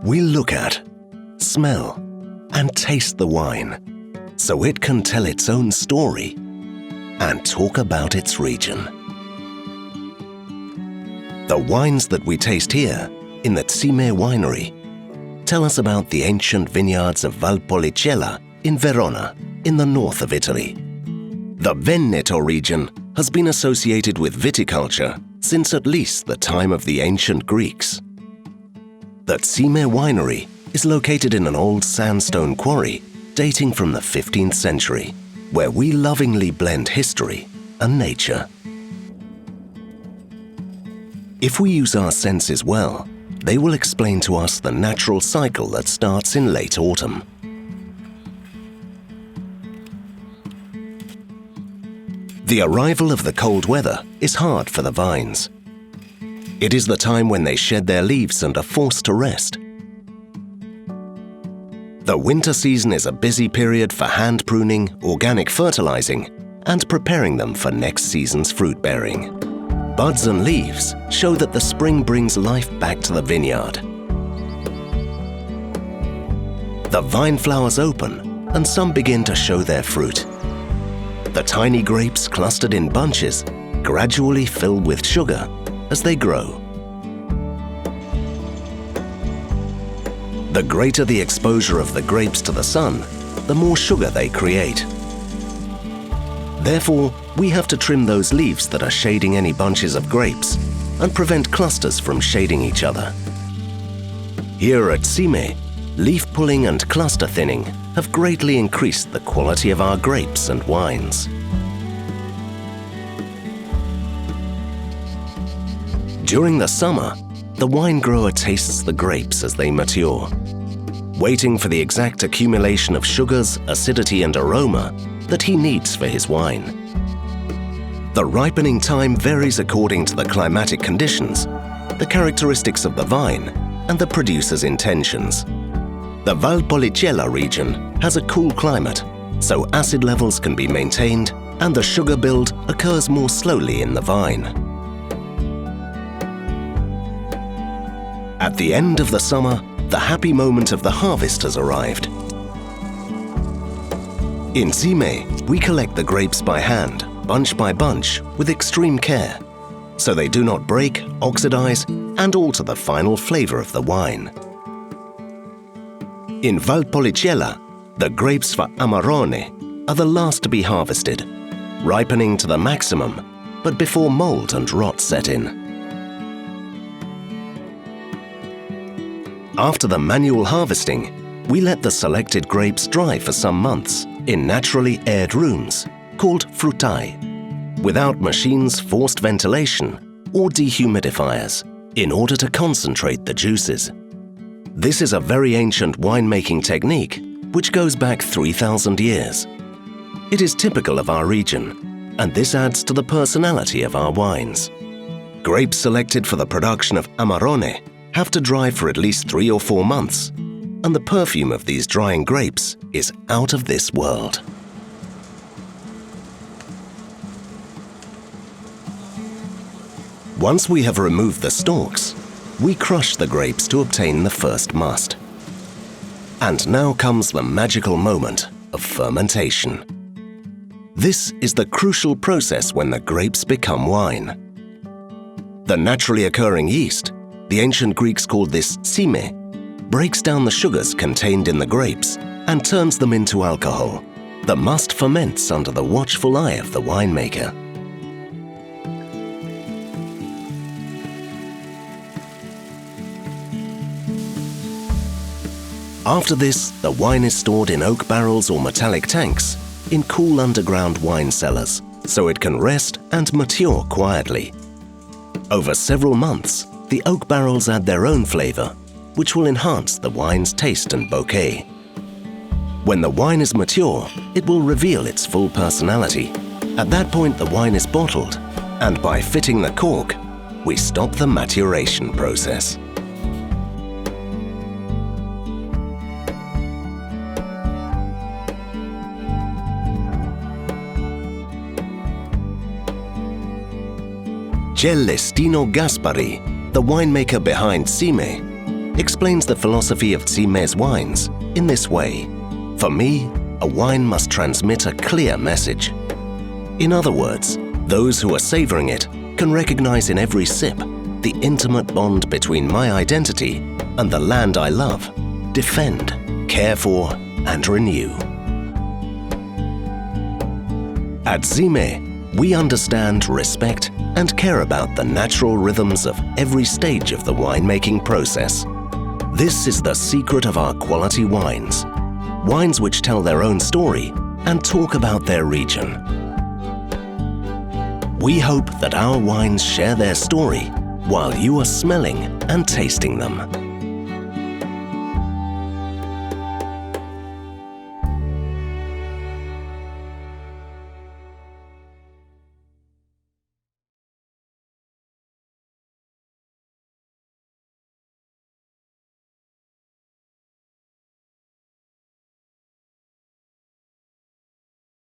We look at, smell, and taste the wine, so it can tell its own story and talk about its region. The wines that we taste here in the Zymè winery tell us about the ancient vineyards of Valpolicella in Verona, in the north of Italy. The Veneto region has been associated with viticulture since at least the time of the ancient Greeks. The Zymè winery is located in an old sandstone quarry dating from the 15th century, where we lovingly blend history and nature. If we use our senses well, they will explain to us the natural cycle that starts in late autumn. The arrival of the cold weather is hard for the vines. It is the time when they shed their leaves and are forced to rest. The winter season is a busy period for hand pruning, organic fertilizing, and preparing them for next season's fruit bearing. Buds and leaves show that the spring brings life back to the vineyard. The vine flowers open and some begin to show their fruit. The tiny grapes clustered in bunches gradually fill with sugar as they grow. The greater the exposure of the grapes to the sun, the more sugar they create. Therefore, we have to trim those leaves that are shading any bunches of grapes and prevent clusters from shading each other. Here at Zymè, leaf pulling and cluster thinning have greatly increased the quality of our grapes and wines. During the summer, the wine grower tastes the grapes as they mature, waiting for the exact accumulation of sugars, acidity, and aroma that he needs for his wine. The ripening time varies according to the climatic conditions, the characteristics of the vine, and the producer's intentions. The Valpolicella region has a cool climate, so acid levels can be maintained and the sugar build occurs more slowly in the vine. At the end of the summer, the happy moment of the harvest has arrived. In Zymè, we collect the grapes by hand, bunch by bunch, with extreme care, so they do not break, oxidize, and alter the final flavor of the wine. In Valpolicella, the grapes for Amarone are the last to be harvested, ripening to the maximum, but before mold and rot set in. After the manual harvesting, we let the selected grapes dry for some months in naturally aired rooms, called frutai, without machines, forced ventilation, or dehumidifiers, in order to concentrate the juices. This is a very ancient winemaking technique which goes back 3,000 years. It is typical of our region, and this adds to the personality of our wines. Grapes selected for the production of Amarone have to dry for at least 3 or 4 months, and the perfume of these drying grapes is out of this world. Once we have removed the stalks, we crush the grapes to obtain the first must. And now comes the magical moment of fermentation. This is the crucial process when the grapes become wine. The naturally occurring yeast, the ancient Greeks called this Zymè, breaks down the sugars contained in the grapes and turns them into alcohol. The must ferments under the watchful eye of the winemaker. After this, the wine is stored in oak barrels or metallic tanks in cool underground wine cellars, so it can rest and mature quietly. Over several months, the oak barrels add their own flavor, which will enhance the wine's taste and bouquet. When the wine is mature, it will reveal its full personality. At that point, the wine is bottled, and by fitting the cork, we stop the maturation process. Celestino Gaspari, the winemaker behind Zymè, explains the philosophy of Zymè's wines in this way. For me, a wine must transmit a clear message. In other words, those who are savoring it can recognize in every sip the intimate bond between my identity and the land I love, defend, care for, and renew. At Zymè, we understand, respect, and care about the natural rhythms of every stage of the winemaking process. This is the secret of our quality wines. Wines which tell their own story and talk about their region. We hope that our wines share their story while you are smelling and tasting them.